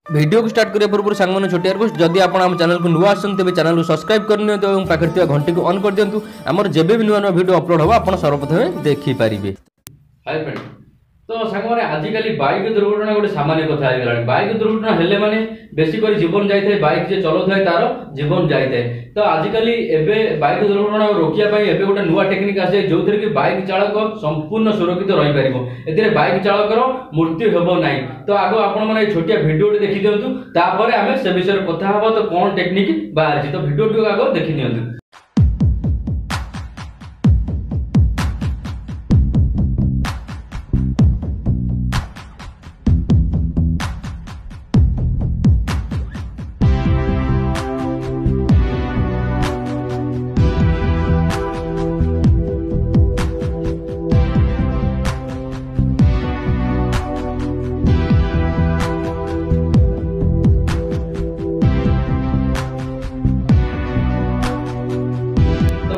Video को start करिया पूर्व सांग मैंने छोटिया रिक्वेस्ट जदि आप चैनल को नुआ आसते तेज चैनल को सब्सक्राइब करनी और पाखे घंटी को ऑन कर दिंतु आमर जब भी नुआ नुआ वीडियो अपलोड होगा आप सर्वप्रथम देखिपारे। हाय फ्रेंड, तो सांग मैंने आजिकल बाइक दुर्घटना गोटे सामान्य कथा हो गला। बाइक दुर्घटना हेले माने बेसिकली जीवन जाए बाइक जे चलो थाए तार जीवन जाए। तो आजिकल एबे बाइक दुर्घटना रोकिया एबे गोटे नुआ टेक्निक आसे जो थी कि बाइक चालक संपूर्ण सुरक्षित रही पार। ए बाइक चालकर मृत्यु हेब ना। तो आग आपण मैंने छोटिया भिडियो देखी दिंतु तापर आम से विषय कथा हम। तो कौन टेक्निक बाहर तो भिडियो आग देखी नि।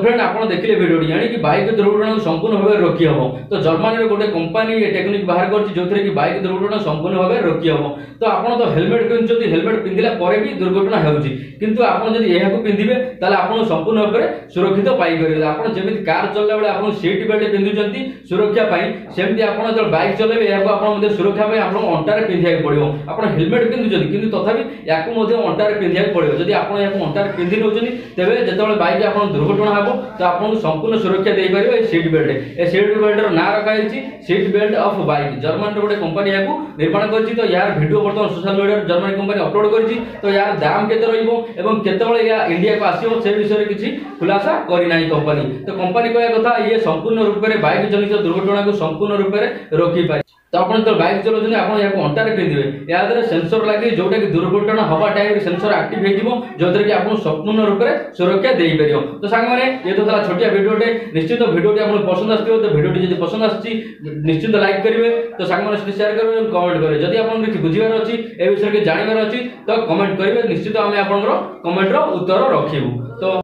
फ्रेंड आप देखिए भिडियो यानी कि बाइक दुर्घटना संपूर्ण भाव रोकी हम। तो जर्मनी गोटे कंपनी टेक्निक बाहर कर जो कि बाइक दुर्घटना संपूर्ण भाव रोकी हम। तो आप तो हेलमेट पिंधुंट हेलमेट पिंधिला भी दुर्घटना होगी किंतु आप पिंधे ताले आप संपूर्ण भाव में सुरक्षित पाइपर। आप जमी कार चलला बेले आप सीट बेल्ट पिंधुंट सुरक्षा सेमती आप जो बाइक चलेबे या सुरक्षा अंटार पिंधा पड़ो। आप हेलमेट पिंधुंट कि तथापि या अंटार पिंधा पड़ो। जब आप अंटार पिंधि नौ तेज जो बाइक आप दुर्घटना हम तो आपको संपूर्ण सुरक्षा दे पारे सीट बेल्ट। ए सीट बेल्ट ना रखाई seat belt of bike. German गोटे कंपनी या निर्माण कर। तो यार वीडियो बर्तमान social media German company upload कर। तो यार दाम केते इंडिया को आसो से विषय किसी खुलासा करना कंपनी। तो कंपनी कहया कथा ये संपूर्ण रूप से बाइक जनित दुर्घटना को संपूर्ण रूप से रोकी पाए। तो आप जो बाइक चलाते आप अंटार पिंधे या सेंसर लगे जोटा कि दुर्घटना हवा टाइम सेंसर एक्टिव हो जो कि आप संपूर्ण रूप से सुरक्षा दे पार। तो सांग मैंने ये तो था छोटिया भिडियोटे। निश्चित भिडियोटी आपको पसंद आसो तो भिडियोटी जब पसंद आसी निश्चित लाइक करेंगे। तो सांग मैंने शेयर करेंगे कमेंट करेंगे। जब आपको किसी बुझार अच्छी ए विषय जानवर अच्छी तो कमेंट करेंगे। निश्चित आम आप कमेंटर उत्तर रखू। तो